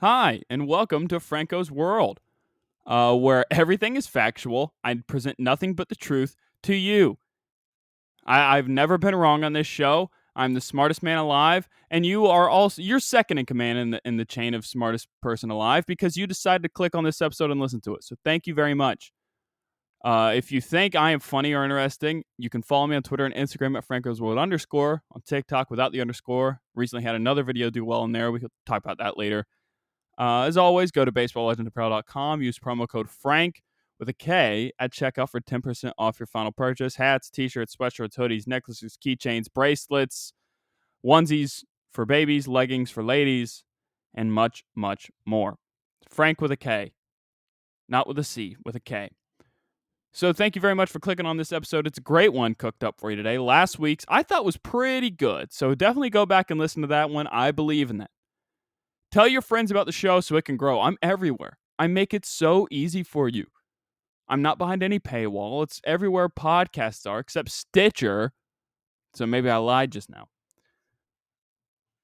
Hi, and welcome to Franco's World, where everything is factual. I present nothing but the truth to you. I've never been wrong on this show. I'm the smartest man alive, and you're second in command in the chain of smartest person alive because you decided to click on this episode and listen to it. So thank you very much. If you think I am funny or interesting, you can follow me on Twitter and Instagram at Franco's World _, on TikTok without the underscore. Recently had another video do well in there. We could talk about that later. As always, go to baseballlegendapparel.com. Use promo code FRANK with a K at checkout for 10% off your final purchase. Hats, t-shirts, sweatshirts, hoodies, necklaces, keychains, bracelets, onesies for babies, leggings for ladies, and much, much more. Frank with a K, not with a C, with a K. So thank you very much for clicking on this episode. It's a great one cooked up for you today. Last week's I thought was pretty good, so definitely go back and listen to that one. I believe in that. Tell your friends about the show so it can grow. I'm everywhere. I make it so easy for you. I'm not behind any paywall. It's everywhere podcasts are, except Stitcher. So maybe I lied just now.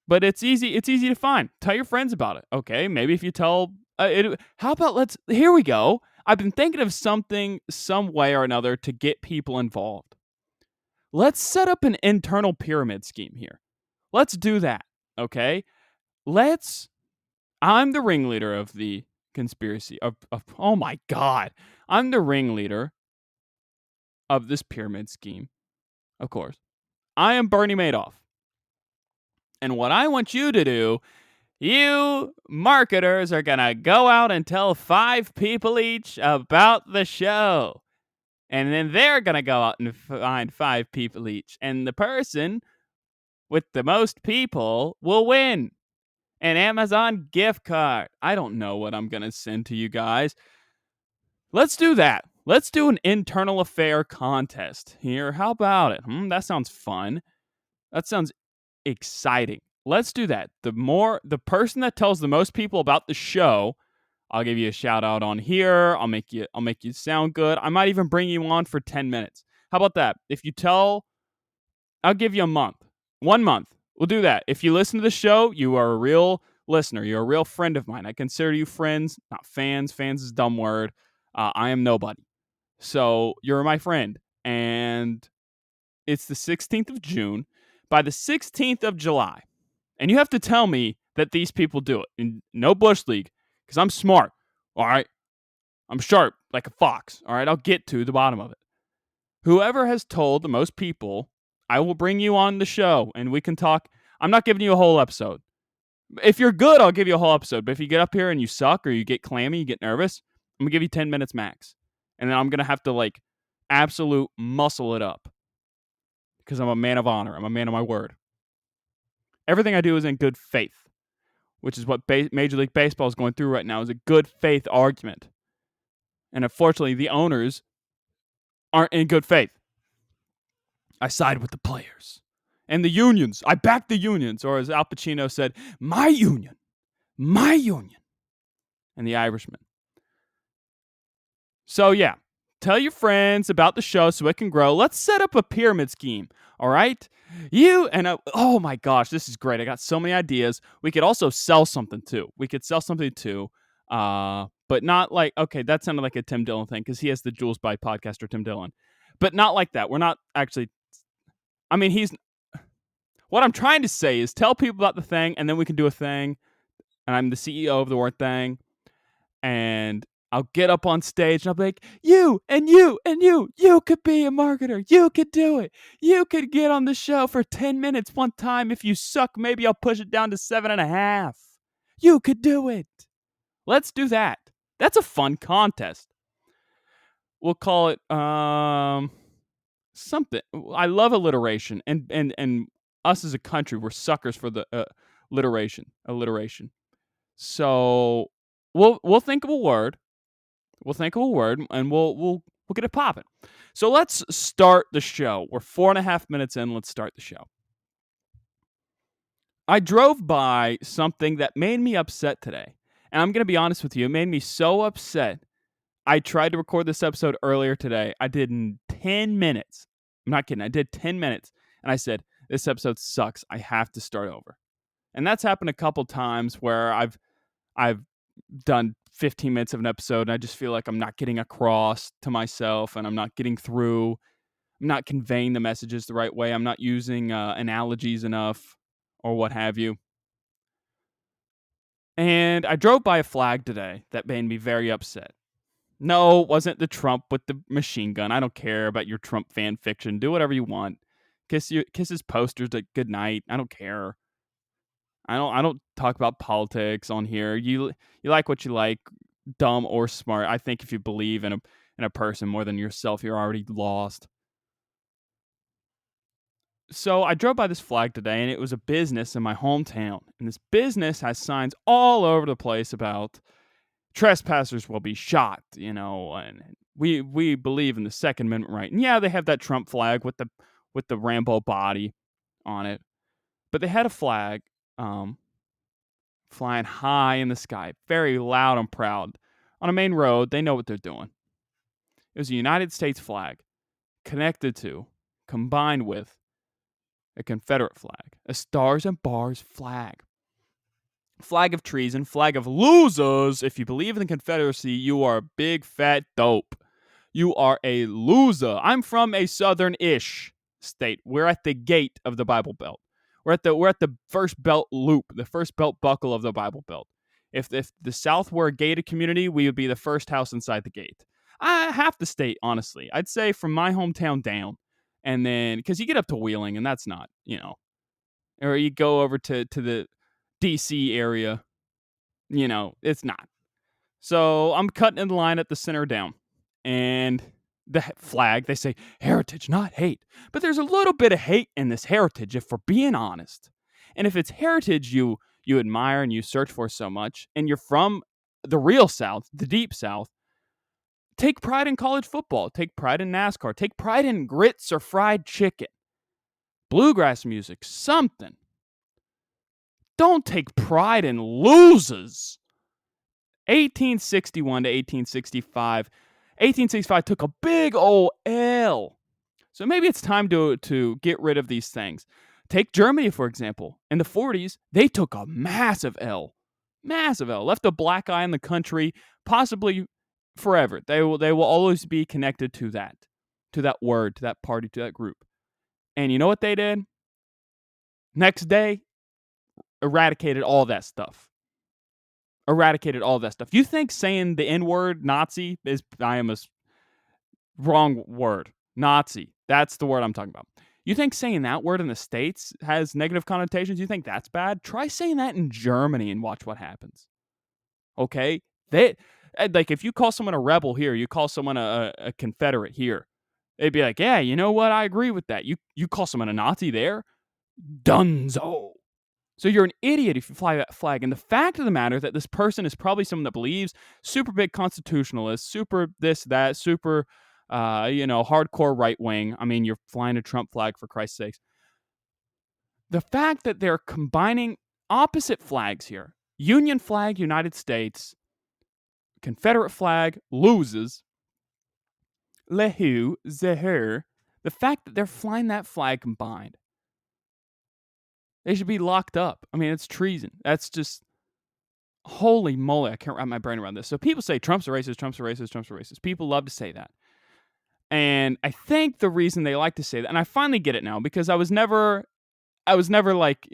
But it's easy. It's easy to find. Tell your friends about it. Okay, maybe if you tell. How about here we go. I've been thinking of something, some way or another, to get people involved. Let's set up an internal pyramid scheme here. Let's do that. Okay. I'm the ringleader of the conspiracy of oh my god. I'm the ringleader of this pyramid scheme. Of course. I am Bernie Madoff. And what I want you to do, you marketers are going to go out and tell 5 people each about the show. And then they're going to go out and find 5 people each. And the person with the most people will win an Amazon gift card. I don't know what I'm going to send to you guys. Let's do that. Let's do an internal affair contest here. How about it? That sounds fun. That sounds exciting. Let's do that. The person that tells the most people about the show, I'll give you a shout out on here. I'll make you sound good. I might even bring you on for 10 minutes. How about that? I'll give you a month. 1 month. We'll do that. If you listen to the show, you are a real listener. You're a real friend of mine. I consider you friends, not fans. Fans is a dumb word. I am nobody. So you're my friend. And it's the 16th of June. By the 16th of July, and you have to tell me that these people do it. And no Bush League, because I'm smart. All right. I'm sharp like a fox. All right. I'll get to the bottom of it. Whoever has told the most people, I will bring you on the show and we can talk. I'm not giving you a whole episode. If you're good, I'll give you a whole episode. But if you get up here and you suck or you get clammy, you get nervous, I'm going to give you 10 minutes max. And then I'm going to have to absolute muscle it up. Because I'm a man of honor. I'm a man of my word. Everything I do is in good faith, which is what Major League Baseball is going through right now, is a good faith argument. And unfortunately, the owners aren't in good faith. I side with the players. And the unions. I back the unions. Or as Al Pacino said, my union. My union. And the Irishman. So yeah, tell your friends about the show so it can grow. Let's set up a pyramid scheme. All right? Oh my gosh, this is great. I got so many ideas. We could also sell something too. But not okay, that sounded like a Tim Dillon thing because he has the Jules by podcaster Tim Dillon. But not like that. We're not actually, what I'm trying to say is tell people about the thing and then we can do a thing. And I'm the CEO of the word thing. And I'll get up on stage and I'll be like, you and you and you could be a marketer. You could do it. You could get on the show for 10 minutes one time. If you suck, maybe I'll push it down to 7.5. You could do it. Let's do that. That's a fun contest. We'll call it something. I love alliteration. And us as a country, we're suckers for the alliteration. So we'll think of a word. And we'll get it popping. So let's start the show. We're 4.5 minutes in. Let's start the show. I drove by something that made me upset today. And I'm going to be honest with you. It made me so upset. I tried to record this episode earlier today. I did in 10 minutes. I'm not kidding. I did 10 minutes. And I said, this episode sucks. I have to start over. And that's happened a couple times where I've I've done 15 minutes of an episode and I just feel like I'm not getting across to myself and I'm not getting through. I'm not conveying the messages the right way. I'm not using analogies enough or what have you. And I drove by a flag today that made me very upset. No, it wasn't the Trump with the machine gun. I don't care about your Trump fan fiction. Do whatever you want. Kiss his posters at good night. I don't care. I don't talk about politics on here. You like what you like, dumb or smart. I think if you believe in a person more than yourself, you're already lost. So I drove by this flag today and it was a business in my hometown. And this business has signs all over the place about trespassers will be shot, and we believe in the Second Amendment right. And yeah, they have that Trump flag with the Rambo body on it. But they had a flag flying high in the sky, very loud and proud. On a main road, they know what they're doing. It was a United States flag connected to, combined with, a Confederate flag, a stars and bars flag. Flag of treason, flag of losers. If you believe in the Confederacy, you are a big fat dope. You are a loser. I'm from a southern-ish state. We're at the gate of the Bible Belt. We're at the first belt loop, the first belt buckle of the Bible Belt. If the South were a gated community, we would be the first house inside the gate. Half the state, honestly. I'd say from my hometown down. And then, because you get up to Wheeling, and that's not, or you go over to the DC area, it's not. So I'm cutting in the line at the center down. And the flag, they say heritage, not hate. But there's a little bit of hate in this heritage, if we're being honest. And if it's heritage you admire and you search for so much, and you're from the real South, the deep South, take pride in college football, take pride in NASCAR, take pride in grits or fried chicken, bluegrass music, something. Don't take pride in losers. 1861 to 1865. 1865 took a big old L. So maybe it's time to get rid of these things. Take Germany, for example. In the 40s, they took a massive L. Massive L. Left a black eye in the country, possibly forever. They will always be connected to that word, to that party, to that group. And you know what they did? Next day, eradicated all that stuff. You think saying the N-word, Nazi, wrong word. Nazi. That's the word I'm talking about. You think saying that word in the States has negative connotations? You think that's bad? Try saying that in Germany and watch what happens. Okay? Like, if you call someone a rebel here, you call someone a Confederate here, they'd be like, yeah, you know what? I agree with that. You call someone a Nazi there? Dunzo. So you're an idiot if you fly that flag. And the fact of the matter that this person is probably someone that believes super big constitutionalist, super this, that, super, hardcore right wing. I mean, you're flying a Trump flag, for Christ's sakes. The fact that they're combining opposite flags here. Union flag, United States. Confederate flag, loses. Lehu, Zeher. The fact that they're flying that flag combined. They should be locked up. I mean, it's treason. That's just, holy moly, I can't wrap my brain around this. So people say Trump's a racist, Trump's a racist, Trump's a racist. People love to say that. And I think the reason they like to say that, and I finally get it now, because I was never like,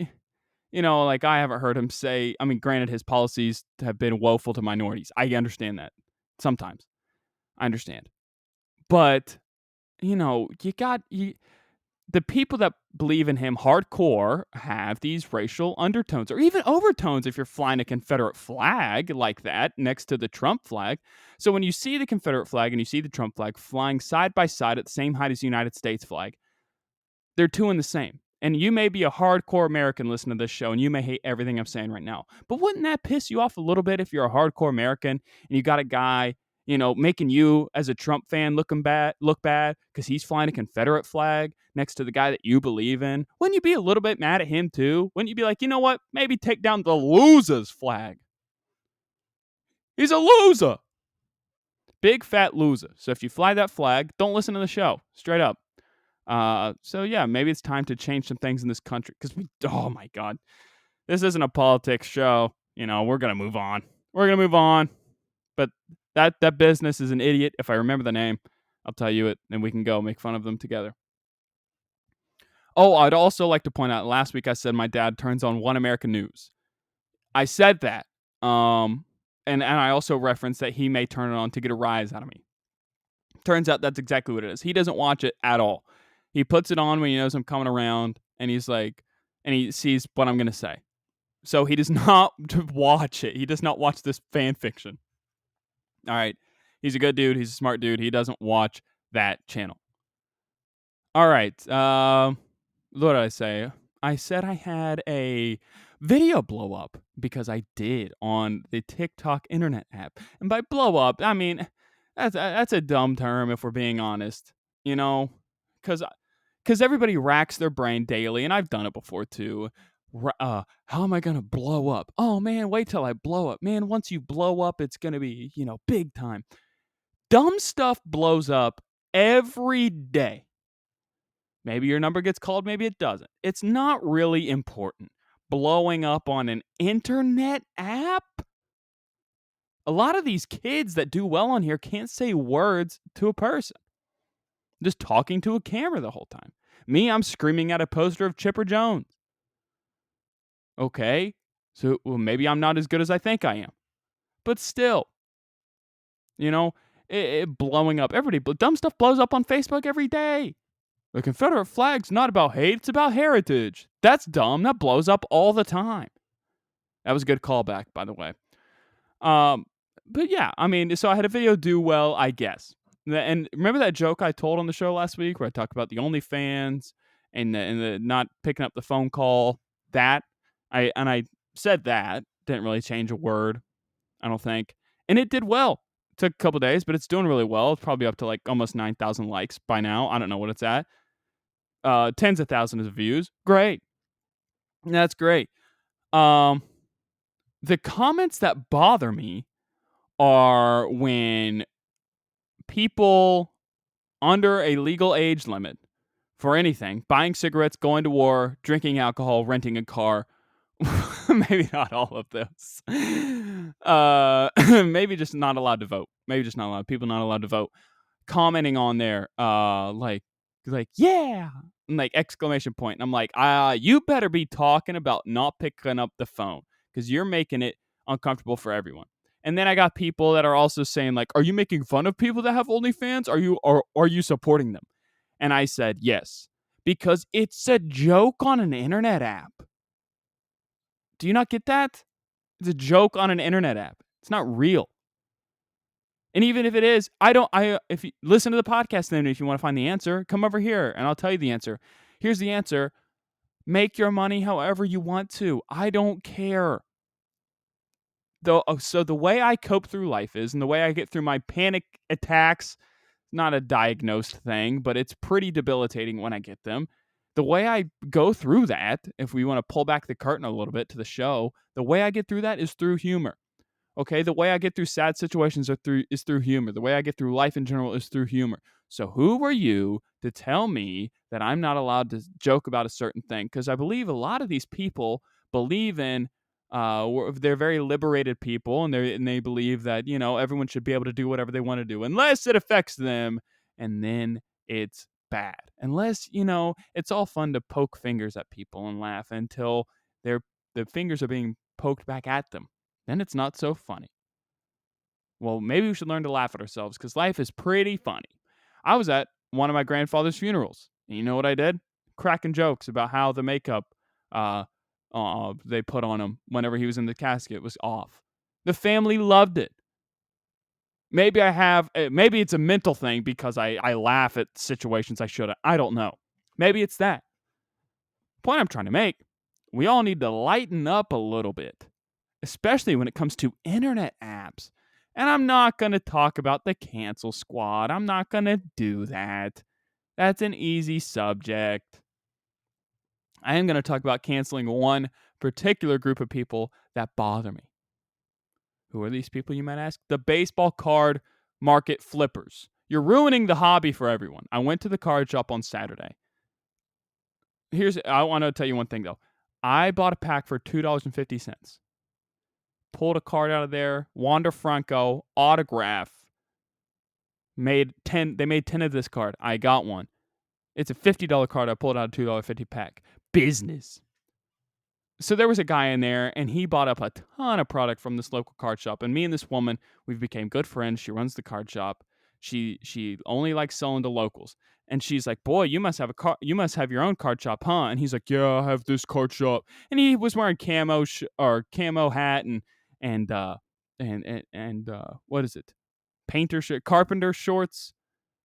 like I haven't heard him say, I mean, granted, his policies have been woeful to minorities. I understand that. Sometimes. I understand. But, the people that believe in him hardcore have these racial undertones or even overtones if you're flying a Confederate flag like that next to the Trump flag. So when you see the Confederate flag and you see the Trump flag flying side by side at the same height as the United States flag, they're two in the same. And you may be a hardcore American listening to this show and you may hate everything I'm saying right now. But wouldn't that piss you off a little bit if you're a hardcore American and you got a guy, making you as a Trump fan look bad because he's flying a Confederate flag next to the guy that you believe in? Wouldn't you be a little bit mad at him too? Wouldn't you be like, you know what? Maybe take down the loser's flag. He's a loser. Big fat loser. So if you fly that flag, don't listen to the show. Straight up. So yeah, maybe it's time to change some things in this country because oh my God, this isn't a politics show. We're going to move on. We're going to move on. But that business is an idiot. If I remember the name, I'll tell you it, and we can go make fun of them together. Oh, I'd also like to point out, last week I said my dad turns on One American News. I said that. And I also referenced that he may turn it on to get a rise out of me. Turns out that's exactly what it is. He doesn't watch it at all. He puts it on when he knows I'm coming around, and he's like, and he sees what I'm going to say. So he does not watch it. He does not watch this fan fiction. All right. He's a good dude. He's a smart dude. He doesn't watch that channel. All right. What did I say? I said I had a video blow up because I did on the TikTok internet app. And by blow up, I mean, that's a dumb term if we're being honest, you know, because everybody racks their brain daily, and I've done it before too. How am I gonna blow up? Oh man, wait till I blow up. Man, once you blow up, it's gonna be, big time. Dumb stuff blows up every day. Maybe your number gets called, maybe it doesn't. It's not really important. Blowing up on an internet app? A lot of these kids that do well on here can't say words to a person. Just talking to a camera the whole time. Me, I'm screaming at a poster of Chipper Jones. Okay, so maybe I'm not as good as I think I am. But still, it blowing up. Dumb stuff blows up on Facebook every day. The Confederate Flag's not about hate, it's about heritage. That's dumb. That blows up all the time. That was a good callback, by the way. But yeah, I mean, so I had a video do well, I guess. And remember that joke I told on the show last week where I talked about the OnlyFans and the not picking up the phone call? I said that. Didn't really change a word, I don't think. And it did well. It took a couple days, but it's doing really well. It's probably up to like almost 9,000 likes by now. I don't know what it's at. Tens of thousands of views. Great. That's great. The comments that bother me are when people under a legal age limit for anything, buying cigarettes, going to war, drinking alcohol, renting a car, maybe not all of those. Maybe just not allowed to vote. Maybe just not allowed. People not allowed to vote. Commenting on there, like yeah, and like exclamation point. And I'm like, you better be talking about not picking up the phone because you're making it uncomfortable for everyone. And then I got people that are also saying like, are you making fun of people that have OnlyFans? Are you supporting them? And I said yes, because it's a joke on an internet app. Do you not get that? It's a joke on an internet app. It's not real. And even if it is, if you listen to the podcast, then if you want to find the answer, come over here and I'll tell you the answer. Here's the answer. Make your money however you want to. I don't care. So the way I cope through life is, and the way I get through my panic attacks, not a diagnosed thing, but it's pretty debilitating when I get them. The way I go through that, if we want to pull back the curtain a little bit to the show, the way I get through that is through humor. Okay, the way I get through sad situations is through humor. The way I get through life in general is through humor. So who were you to tell me that I'm not allowed to joke about a certain thing? Because I believe a lot of these people believe in, they're very liberated people, and they believe that everyone should be able to do whatever they want to do unless it affects them, and then it's bad. Unless it's all fun to poke fingers at people and laugh until the fingers are being poked back at them. Then it's not so funny. Well, maybe we should learn to laugh at ourselves because life is pretty funny. I was at one of my grandfather's funerals. And you know what I did? Cracking jokes about how the makeup they put on him whenever he was in the casket was off. The family loved it. Maybe it's a mental thing because I laugh at situations I shouldn't. I don't know. Maybe it's that. Point I'm trying to make, we all need to lighten up a little bit, especially when it comes to internet apps. And I'm not going to talk about the cancel squad. I'm not going to do that. That's an easy subject. I am going to talk about canceling one particular group of people that bother me. Who are these people, you might ask? The baseball card market flippers. You're ruining the hobby for everyone. I went to the card shop on Saturday. I want to tell you one thing, though. I bought a pack for $2.50. pulled a card out of there. Wander Franco autograph. They made 10 of this card. I got one. It's a $50 card. I pulled out a $2.50 pack. Business. So there was a guy in there, and he bought up a ton of product from this local card shop. And me and this woman, we became good friends. She runs the card shop. She only likes selling to locals. And she's like, "Boy, you must have your own card shop, huh?" And he's like, "Yeah, I have this card shop." And he was wearing camo hat and what is it? Painter shirt, carpenter shorts.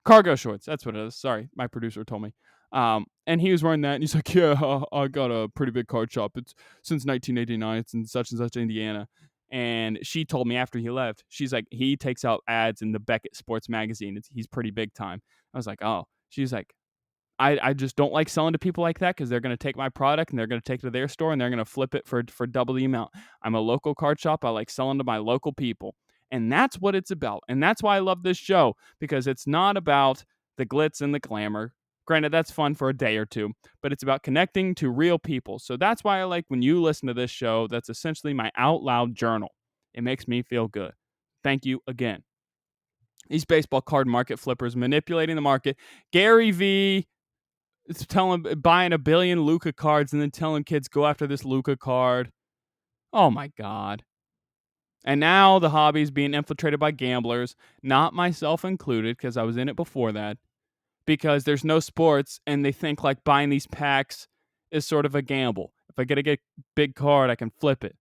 Cargo shorts. That's what it is. Sorry, my producer told me. And he was wearing that, and he's like, "Yeah, I got a pretty big card shop. It's since 1989. It's in such and such Indiana." And she told me after he left, she's like, "He takes out ads in the Beckett Sports Magazine. He's pretty big time." I was like, "Oh." She's like, I just don't like selling to people like that because they're going to take my product and they're going to take it to their store and they're going to flip it for double the amount. I'm a local card shop. I like selling to my local people. And that's what it's about. And that's why I love this show, because it's not about the glitz and the glamour. Granted, that's fun for a day or two, but it's about connecting to real people. So that's why I like when you listen to this show. That's essentially my out loud journal. It makes me feel good. Thank you again. These baseball card market flippers manipulating the market. Gary V buying a billion Luka cards and then telling kids go after this Luka card. Oh my God. And now the hobby is being infiltrated by gamblers, not myself included, because I was in it before that, because there's no sports and they think like buying these packs is sort of a gamble. If I get a big card, I can flip it.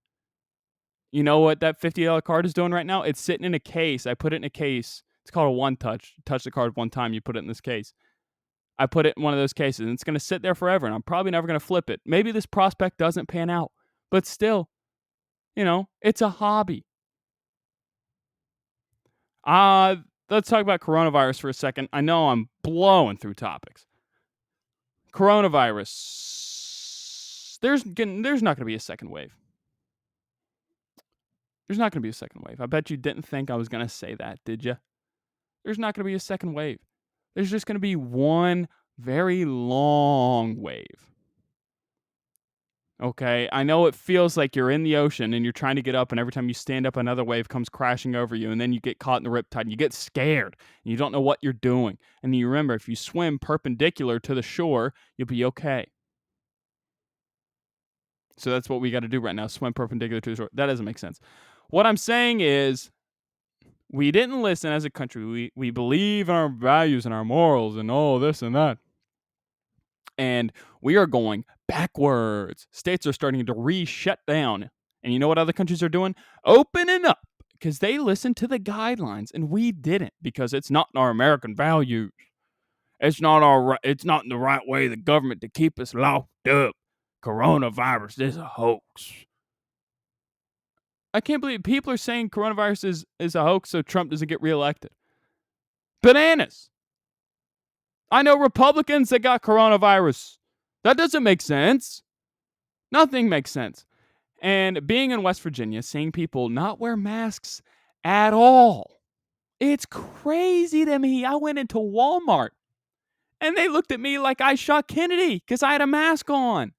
You know what that $50 card is doing right now? It's sitting in a case. I put it in a case. It's called a one touch. Touch the card one time, you put it in this case. I put it in one of those cases, and it's going to sit there forever, and I'm probably never going to flip it. Maybe this prospect doesn't pan out, but still, it's a hobby. Let's talk about coronavirus for a second. I know I'm blowing through topics. Coronavirus. There's not going to be a second wave. There's not going to be a second wave. I bet you didn't think I was going to say that, did you? There's not going to be a second wave. There's just going to be one very long wave. Okay, I know it feels like you're in the ocean and you're trying to get up, and every time you stand up, another wave comes crashing over you, and then you get caught in the riptide, and you get scared, and you don't know what you're doing. And you remember, if you swim perpendicular to the shore, you'll be okay. So that's what we got to do right now, swim perpendicular to the shore. That doesn't make sense. What I'm saying is, we didn't listen as a country. We believe in our values and our morals and all this and that. And we are going backwards. States are starting to shut down. And you know what other countries are doing? Opening up, because they listened to the guidelines and we didn't, because it's not in our American values. It's not in the right way of the government to keep us locked up. Coronavirus is a hoax. I can't believe people are saying coronavirus is a hoax so Trump doesn't get reelected. Bananas. I know Republicans that got coronavirus. That doesn't make sense. Nothing makes sense. And being in West Virginia, seeing people not wear masks at all, it's crazy to me. I went into Walmart and they looked at me like I shot Kennedy because I had a mask on.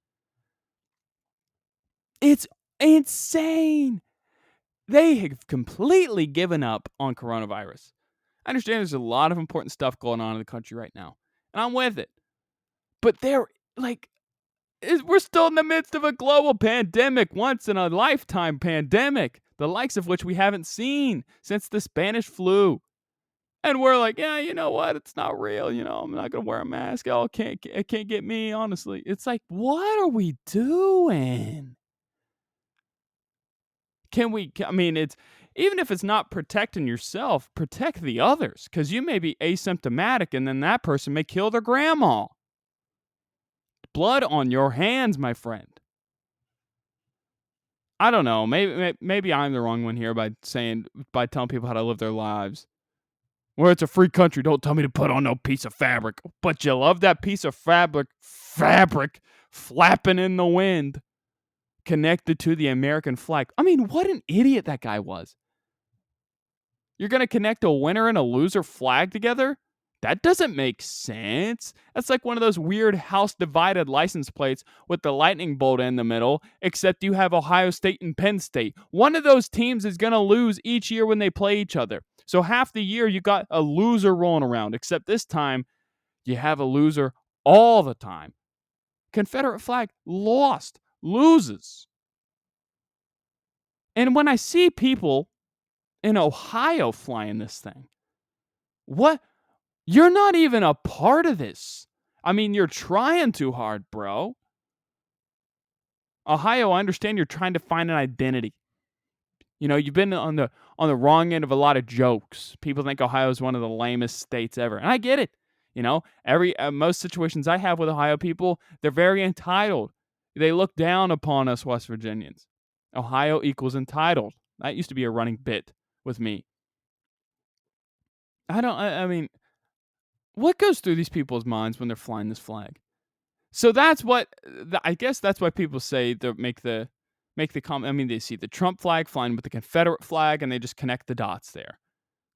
It's insane. They have completely given up on coronavirus. I understand there's a lot of important stuff going on in the country right now, and I'm with it. But we're still in the midst of a global pandemic, once in a lifetime pandemic, the likes of which we haven't seen since the Spanish flu. And we're like, yeah, you know what? It's not real. I'm not going to wear a mask. Oh, it can't get me, honestly. It's like, what are we doing? It's even if it's not protecting yourself, protect the others, because you may be asymptomatic and then that person may kill their grandma. Blood on your hands, my friend. I don't know. Maybe I'm the wrong one here by telling people how to live their lives. Well, it's a free country. Don't tell me to put on no piece of fabric. But you love that piece of fabric flapping in the wind, connected to the American flag. I mean, what an idiot that guy was. You're going to connect a winner and a loser flag together? That doesn't make sense. That's like one of those weird house divided license plates with the lightning bolt in the middle, except you have Ohio State and Penn State. One of those teams is going to lose each year when they play each other. So half the year you got a loser rolling around, except this time you have a loser all the time. Confederate flag lost, loses. And when I see people in Ohio flying this thing, what? You're not even a part of this. I mean, you're trying too hard, bro. Ohio, I understand you're trying to find an identity. You know, you've been on the wrong end of a lot of jokes. People think Ohio is one of the lamest states ever, and I get it. You know, most situations I have with Ohio people, they're very entitled. They look down upon us West Virginians. Ohio equals entitled. That used to be a running bit with me. I mean, what goes through these people's minds when they're flying this flag? So that's what I guess that's why people say they make the comment. I mean, they see the Trump flag flying with the Confederate flag, and they just connect the dots there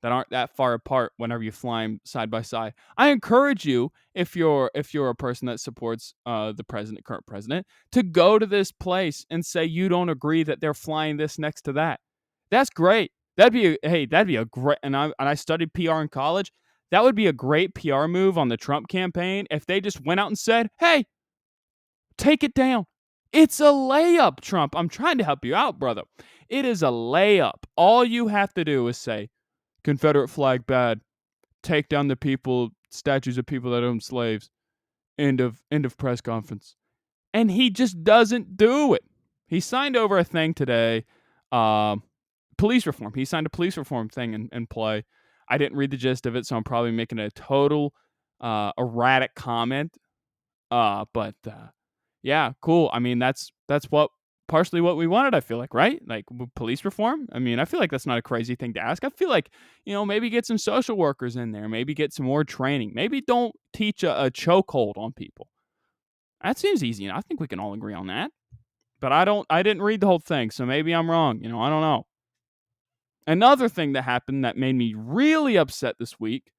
that aren't that far apart whenever you fly them side by side. I encourage you, if you're a person that supports the current president, to go to this place and say you don't agree that they're flying this next to that. That's great. That'd be a great. And I studied PR in college. That would be a great PR move on the Trump campaign if they just went out and said, "Hey, take it down. It's a layup, Trump. I'm trying to help you out, brother. It is a layup. All you have to do is say, Confederate flag bad. Take down the statues of people that own slaves. End of press conference." And he just doesn't do it. He signed over a thing today, police reform. He signed a police reform thing in play. I didn't read the gist of it, so I'm probably making a total erratic comment. But yeah, cool. I mean, that's partially what we wanted, I feel like, right? Like police reform. I mean, I feel like that's not a crazy thing to ask. I feel like, maybe get some social workers in there, maybe get some more training, maybe don't teach a chokehold on people. That seems easy, and I think we can all agree on that. But I didn't read the whole thing, so maybe I'm wrong. I don't know. Another thing that happened that made me really upset this week,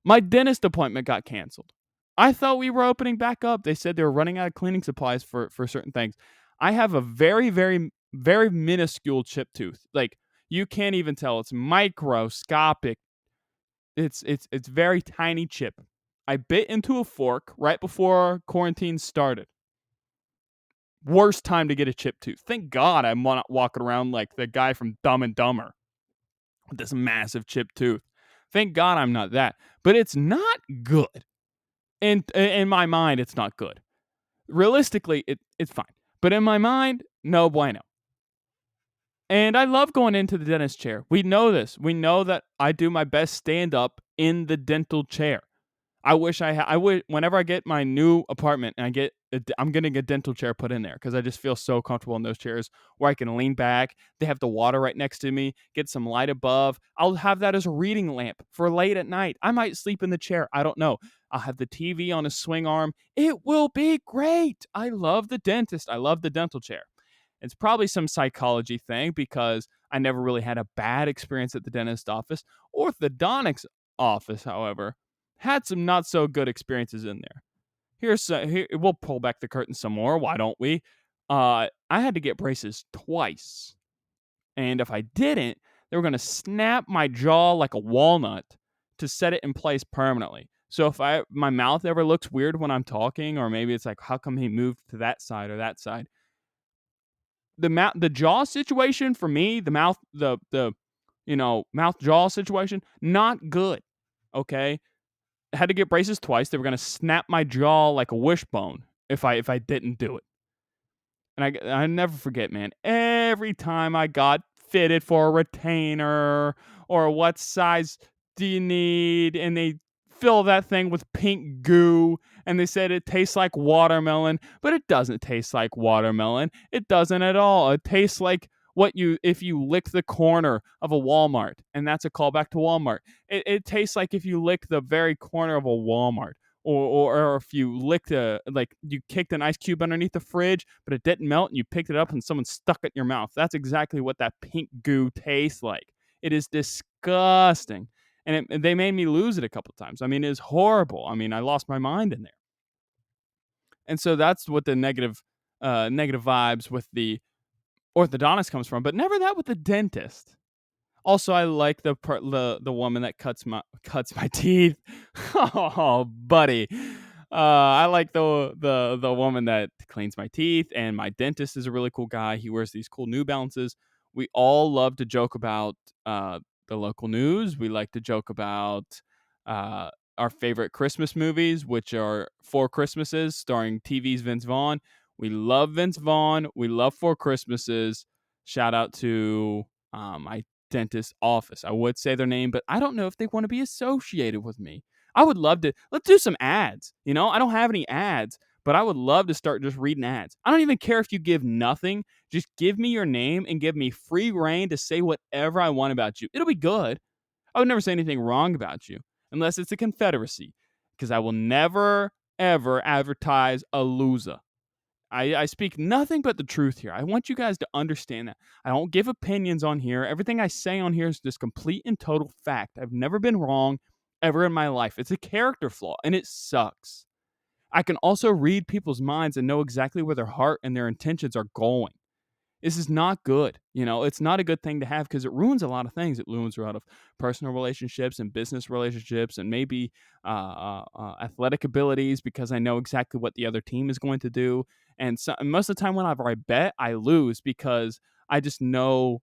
my dentist appointment got canceled. I thought we were opening back up. They said they were running out of cleaning supplies for certain things. I have a very, very, very minuscule chip tooth. Like, you can't even tell. It's microscopic. It's very tiny chip. I bit into a fork right before quarantine started. Worst time to get a chip tooth. Thank God I'm not walking around like the guy from Dumb and Dumber with this massive chip tooth. Thank God I'm not that. But it's not good. In my mind, it's not good. Realistically, it's fine. But in my mind, no bueno. And I love going into the dentist chair. We know this. We know that I do my best stand up in the dental chair. I wish I would. Whenever I get my new apartment and I'm getting a dental chair put in there because I just feel so comfortable in those chairs where I can lean back. They have the water right next to me, get some light above. I'll have that as a reading lamp for late at night. I might sleep in the chair. I don't know. I'll have the TV on a swing arm. It will be great. I love the dentist. I love the dental chair. It's probably some psychology thing because I never really had a bad experience at the dentist office. Orthodontics office, however, had some not so good experiences in there. Here we'll pull back the curtain some more. Why don't we? I had to get braces twice, and if I didn't, they were going to snap my jaw like a walnut to set it in place permanently. So if my mouth ever looks weird when I'm talking, or maybe it's like, how come he moved to that side or that side? The jaw situation for me, the mouth jaw situation, not good. Okay, had to get braces twice. They were going to snap my jaw like a wishbone if I didn't do it. And I never forget, man. Every time I got fitted for a retainer or what size do you need, and they fill that thing with pink goo, and they said it tastes like watermelon, but it doesn't taste like watermelon. It doesn't at all. It tastes like if you lick the corner of a Walmart, and that's a callback to Walmart. It tastes like if you lick the very corner of a Walmart, or if you licked you kicked an ice cube underneath the fridge, but it didn't melt, and you picked it up and someone stuck it in your mouth. That's exactly what that pink goo tastes like. It is disgusting. and they made me lose it a couple times. I mean, it was horrible. I mean, I lost my mind in there. And so that's what the negative vibes with the orthodontist comes from, but never that with the dentist. Also, I like the woman that cuts my teeth. Oh, buddy. I like the woman that cleans my teeth, and my dentist is a really cool guy. He wears these cool New Balances. We all love to joke about the local news. We like to joke about uh, our favorite Christmas movies, which are Four Christmases, starring TV's Vince Vaughn. We love Vince Vaughn. We love Four Christmases. Shout out to my dentist office. I would say their name, but I don't know if they want to be associated with me. I would love to. Let's do some ads. I don't have any ads, but I would love to start just reading ads. I don't even care if you give nothing. Just give me your name and give me free reign to say whatever I want about you. It'll be good. I would never say anything wrong about you unless it's a Confederacy, because I will never, ever advertise a loser. I speak nothing but the truth here. I want you guys to understand that. I don't give opinions on here. Everything I say on here is just complete and total fact. I've never been wrong ever in my life. It's a character flaw, and it sucks. I can also read people's minds and know exactly where their heart and their intentions are going. This is not good. It's not a good thing to have because it ruins a lot of things. It ruins a lot of personal relationships and business relationships and maybe athletic abilities because I know exactly what the other team is going to do. And most of the time, whenever I bet, I lose because I just know,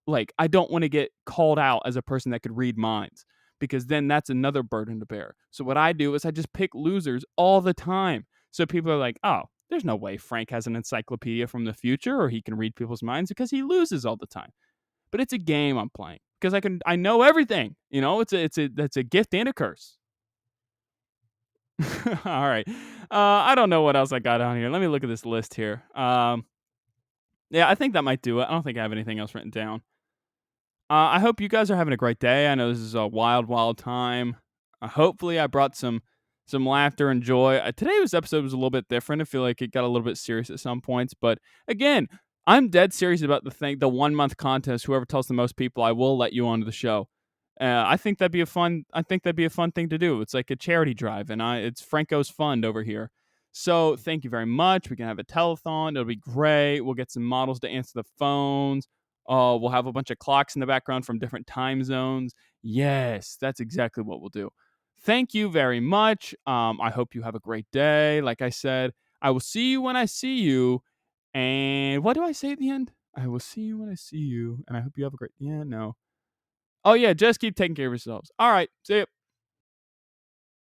like, I don't want to get called out as a person that could read minds because then that's another burden to bear. So what I do is I just pick losers all the time. So people are like, oh, there's no way Frank has an encyclopedia from the future or he can read people's minds because he loses all the time. But it's a game I'm playing because I know everything. It's a gift and a curse. All right. I don't know what else I got on here. Let me look at this list here. Yeah, I think that might do it. I don't think I have anything else written down. I hope you guys are having a great day. I know this is a wild, wild time. Hopefully, I brought some laughter and joy. Today's episode was a little bit different. I feel like it got a little bit serious at some points, but again, I'm dead serious about the 1 month contest. Whoever tells the most people, I will let you onto the show. I think that'd be a fun. I think that'd be a fun thing to do. It's like a charity drive, and it's Franco's fund over here. So thank you very much. We can have a telethon. It'll be great. We'll get some models to answer the phones. We'll have a bunch of clocks in the background from different time zones. Yes, that's exactly what we'll do. Thank you very much. I hope you have a great day. Like I said, I will see you when I see you. And what do I say at the end? I will see you when I see you. And I hope you have a great. Yeah, no. Oh, yeah, just keep taking care of yourselves. All right. See you.